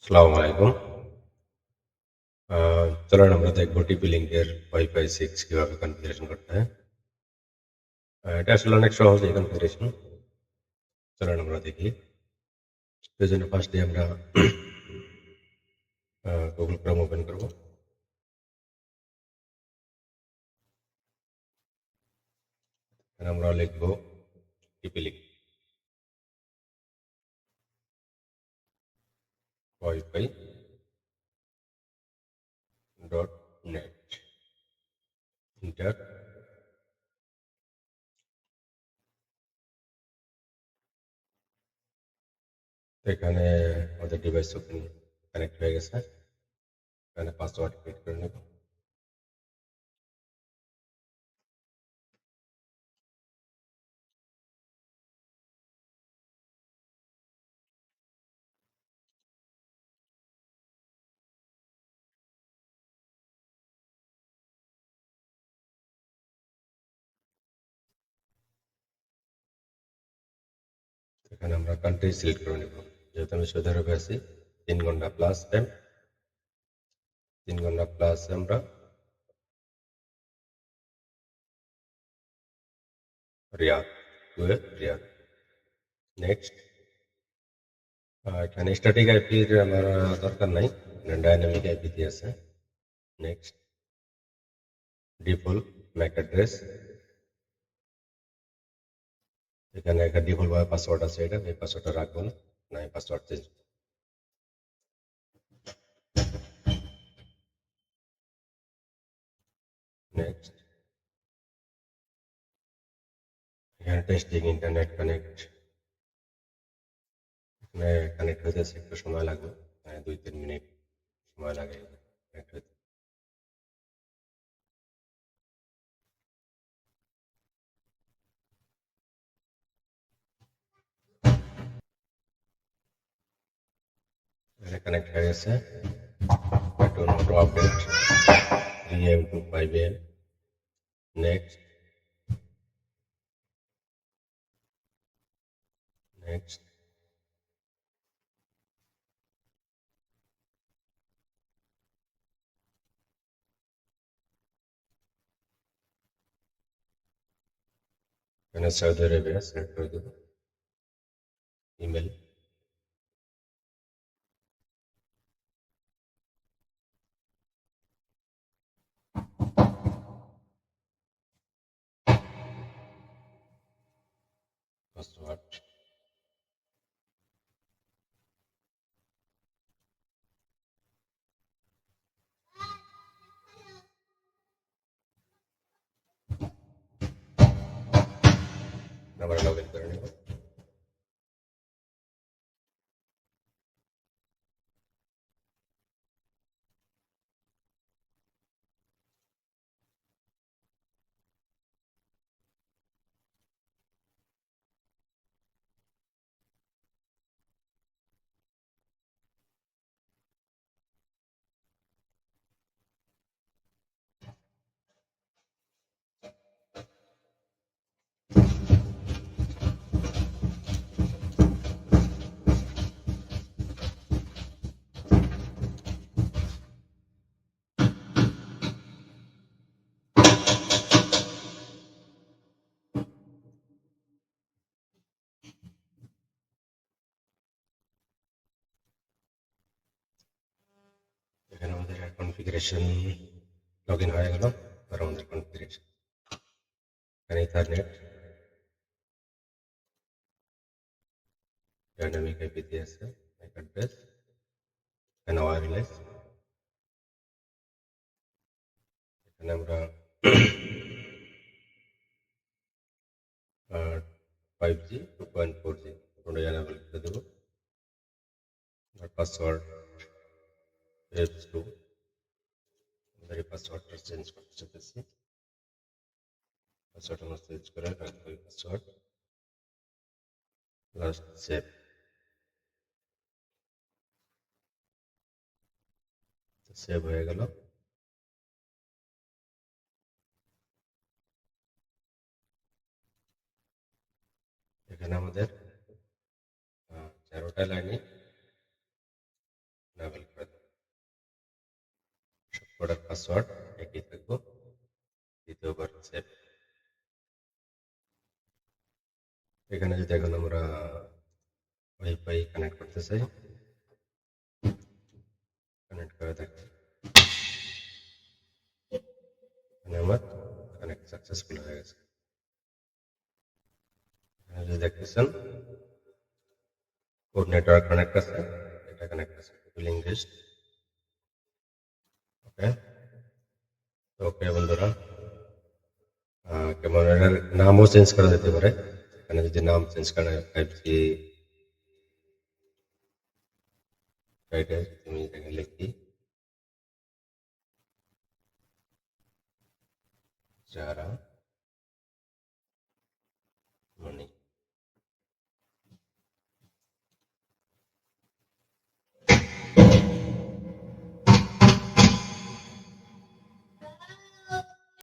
আসসালামু আলাইকুম। চলুন আমরা দেখব টিপি লিঙ্কের ওয়াইফাই 6 কিভাবে কনফিগারেশন করতে হয়। এটা আসলে অনেক সহজ এই কনফিগারেশন। চলুন আমরা দেখি। এর জন্য ফার্স্টে আমরা গুগল ক্রোম ওপেন করব। এখানে আমরা লিখব টিপি link wifi dot net inter. এখানে আমাদের ডিভাইস ওপেন কানেক্ট হয়ে গেছে। এখানে পাসওয়ার্ড ক্রিয়েট করে নেব। এখানে আমরা কান্ট্রি সিলেক্ট করে নেব। যেহেতু আমি সৌদি আরবে আছি, 3 ঘন্টা প্লাস টাইম, 3 ঘন্টা প্লাস আমরা রিয়াদ, কুয়েত রিয়াদ। নেক্সট। এখানে স্ট্যাটিক আইপির আমার দরকার নাই, ডাইনামিক আইপিতে আছে। নেক্সট। ডিফল্ট ম্যাক অ্যাড্রেস, এখানে একটা ডিফল্ট ভাবে পাসওয়ার্ড আছে, এটা এই পাসওয়ার্ডটা রাখবো না, না এই পাসওয়ার্ড চেঞ্জ। নেক্সট। এখানে টেস্টিং ইন্টারনেট কানেক্ট, এখানে কানেক্ট হইতেছে একটু সময় লাগবে, 2-3 মিনিট সময় লাগে কানেক্ট হইতে। এখানে কানেক্ট হয়ে গেছে। একটু note update 3 AM to 5 AM। Next. Next. এখানে সৌদি আরবিয়া সিলেক্ট করে দেবো। ইমেল। পাসওয়ার্ড। আবার লগ ইন করে নেব। এখানে আমাদের কনফিগারেশন লগ ইন হয়ে গেল। আর আমাদের কনফিগারেশন এখানে ইথারনেট, ডাইনামিক আইপিতে আছে, ম্যাক অ্যাড্রেস, এখানে ওয়্যারলেস। এখানে আমরা 5G 2.4G দুটোই এনাবেল করে দেবো। আর পাসওয়ার্ড F2, আমাদের এই পাসওয়ার্ডটা চেঞ্জ করতে চাইতেছি। পাসওয়ার্ড আমরা চেঞ্জ করে রাখবো এই পাসওয়ার্ড, লাস্ট সেভ। সেভ হয়ে গেল। এখানে আমাদের 4টা লাইনে প্রোডাক্ট পাসওয়ার্ড একই থাকবো, দ্বিতীয়বার সেভ। এখানে যদি এখন আমরা ওয়াইফাই কানেক্ট করতে চাই, কানেক্ট করে দেখি এখানে আমার কানেক্ট সাকসেসফুল হয়ে গেছে। এখানে যদি দেখতেছেন ওর নেটওয়ার্ক কানেক্ট আছে, এটা কানেক্ট আছে, বিলিং লিস্ট। ওকে ওকে বন্ধুরা, কেমন এটার নামও চেঞ্জ করা যেতে পারে। এখানে যদি নাম চেঞ্জ করা 5G তুমি এখানে লিখি যারা